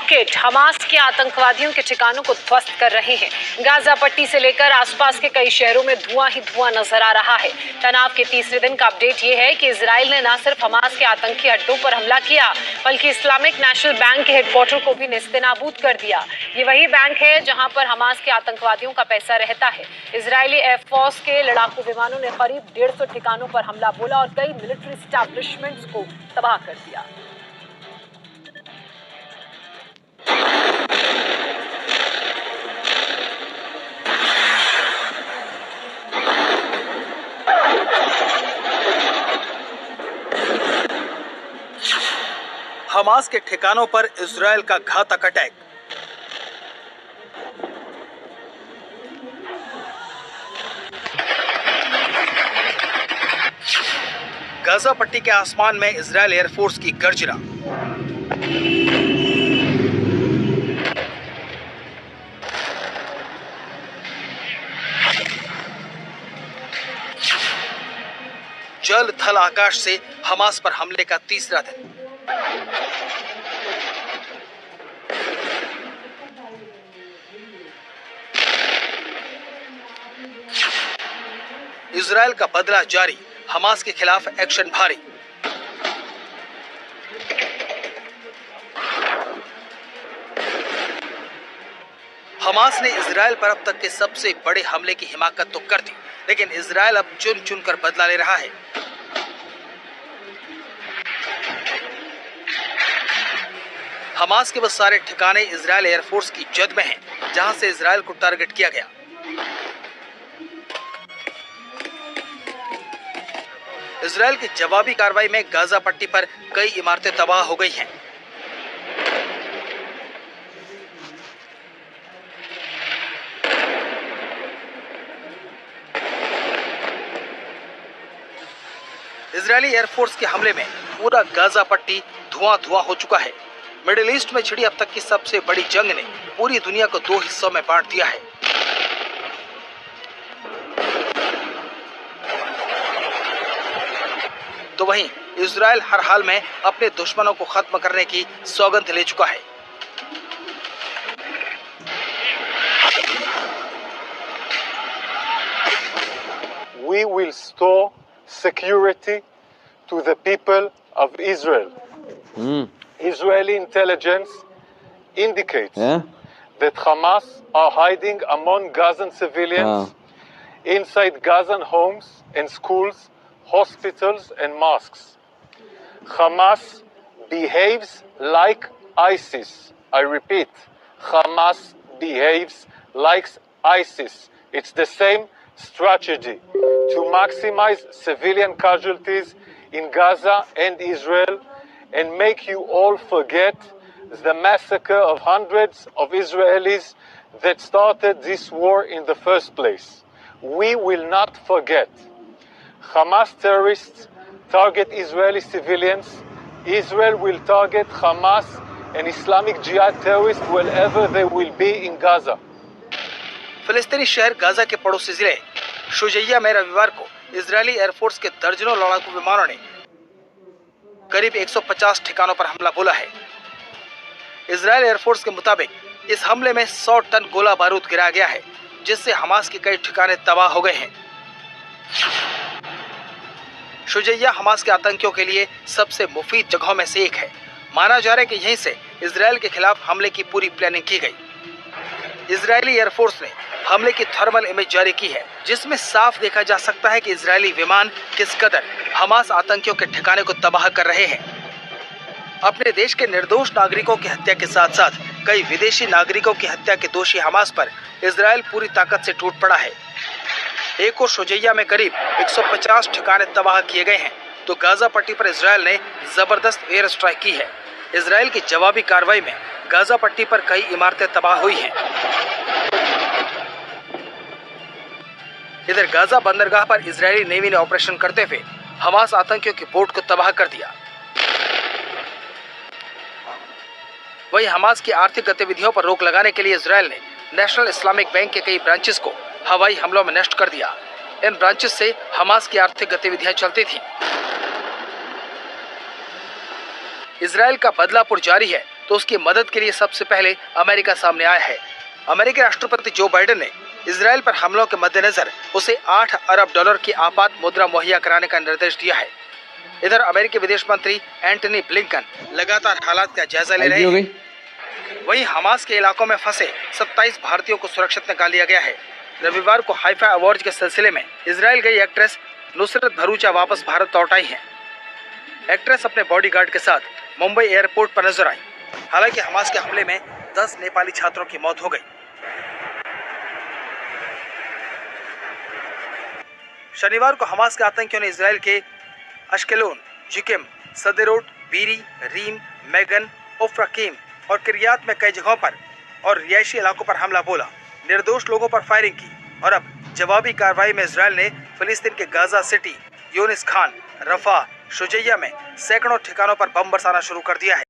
Rocket Hamas के आतंकवादियों के ठिकानों को ध्वस्त कर रहे हैं। गाजा पट्टी से लेकर आसपास के कई शहरों में धुआं ही धुआं नजर आ रहा है। तनाव के तीसरे दिन का अपडेट ये है कि इजराइल ने न सिर्फ हमास के आतंकी अड्डों पर हमला किया, बल्कि इस्लामिक नेशनल बैंक के हेडक्वार्टर को भी नेस्तनाबूद कर दिया। ये वही बैंक है जहां पर हमास के आतंकवादियों का पैसा रहता है। इजरायली एयरफोर्स के लड़ाकू विमानों ने करीब 150 ठिकानों पर हमला बोला और कई मिलिट्री एस्टैब्लिशमेंट्स को तबाह कर दिया। हमास के ठिकानों पर इजरायल का घातक अटैक। गाजा पट्टी के आसमान में इजरायल एयरफोर्स की गर्जना। जल थल आकाश से हमास पर हमले का तीसरा दिन। इजरायल का बदला जारी, हमास के खिलाफ एक्शन भारी। हमास ने इजरायल पर अब तक के सबसे बड़े हमले की हिमाकत तो कर दी, लेकिन इजरायल अब चुन चुन कर बदला ले रहा है। हमास के वो सारे ठिकाने इजरायल एयरफोर्स की जद में हैं, जहां से इजरायल को टारगेट किया गया। इजरायल की जवाबी कार्रवाई में गाजा पट्टी पर कई इमारतें तबाह हो गई हैं। इजरायली एयरफोर्स के हमले में पूरा गाजा पट्टी धुआं धुआं हो चुका है। मिडिल ईस्ट में छिड़ी अब तक की सबसे बड़ी जंग ने पूरी दुनिया को दो हिस्सों में बांट दिया है। तो वहीं इजरायल हर हाल में अपने दुश्मनों को खत्म करने की सौगंध ले चुका है। We will restore security to the people of Israel. Israeli intelligence indicates that Hamas are hiding among Gazan civilians inside Gazan homes and schools, hospitals and mosques. Hamas behaves like ISIS. I repeat, Hamas behaves like ISIS. It's the same strategy to maximize civilian casualties in Gaza and Israel and make you all forget the massacre of hundreds of Israelis that started this war in the first place. We will not forget. Hamas terrorists target Israeli civilians. Israel will target Hamas and Islamic Jihad terrorists wherever they will be in Gaza. फिलिस्तीनी शहर Gaza के पड़ोसी जिले शुजैया में रविवार को Israeli air force के दर्जनों लड़ाकू विमानों ने करीब 150 ठिकानों पर हमला बोला है। इजरायल एयरफोर्स के मुताबिक इस हमले में 100 टन गोला बारूद गिराया गया है, जिससे हमास के कई ठिकाने तबाह हो गए हैं। शुजैया हमास के आतंकियों के लिए सबसे मुफीद जगहों में से एक है। माना जा रहा है कि यहीं से इजरायल के खिलाफ हमले की पूरी प्लानिंग की गई। इजरायली एयरफोर्स ने हमले की थर्मल इमेज जारी की है, जिसमें साफ देखा जा सकता है कि इजरायली विमान किस कदर हमास आतंकियों के ठिकाने को तबाह कर रहे हैं। अपने देश के निर्दोष नागरिकों की हत्या के साथ साथ कई विदेशी नागरिकों की हत्या के दोषी हमास पर इजरायल पूरी ताकत से टूट पड़ा है। एक और शुजैया में करीब 150 ठिकाने तबाह किए गए हैं, तो गाजा पट्टी पर इजरायल ने जबरदस्त एयर स्ट्राइक की है। इजरायल की जवाबी कार्रवाई में गाजा पट्टी पर कई इमारतें तबाह हुई हैं। इधर गाजा बंदरगाह पर इजरायली नेवी ने ऑपरेशन करते हुए हमास आतंकियों की बोट को तबाह कर दिया। वहीं हमास की आर्थिक गतिविधियों पर रोक लगाने के लिए इजरायल ने नेशनल इस्लामिक बैंक के कई ब्रांचेस को हवाई हमलों में नष्ट कर दिया। इन ब्रांचेस से हमास की आर्थिक गतिविधियां चलती थी। इजरायल का बदलापुर जारी है। तो उसकी मदद के लिए सबसे पहले अमेरिका सामने आया है। अमेरिकी राष्ट्रपति जो बाइडेन ने इजराइल पर हमलों के मद्देनजर उसे 8 अरब डॉलर की आपात मुद्रा मुहैया कराने का निर्देश दिया है। इधर अमेरिकी विदेश मंत्री एंटनी ब्लिंकन लगातार हालात का जायजा ले रहे हैं। वहीं हमास के इलाकों में फंसे 27 भारतीयों को सुरक्षित निकाल लिया गया है। रविवार को हाइफा अवार्ड के सिलसिले में इजराइल गई एक्ट्रेस नुसरत भरूचा वापस भारत लौट आई हैं। एक्ट्रेस अपने बॉडीगार्ड के साथ मुंबई एयरपोर्ट पर नजर आई। हालांकि हमास के हमले में 10 नेपाली छात्रों की मौत हो गई। शनिवार को हमास के आतंकियों ने इजराइल के अश्केलोन, जिकिम, सदेरोट, बीरी, रीम, मैगन, ओफ्राकीम और किरियात में कई जगहों पर और रिहायशी इलाकों पर हमला बोला, निर्दोष लोगों पर फायरिंग की और अब जवाबी कार्रवाई में इजराइल ने फिलिस्तीन के गाजा सिटी, यूनिस खान, रफा, शुजैया में सैकड़ों ठिकानों पर बम बरसाना शुरू कर दिया है।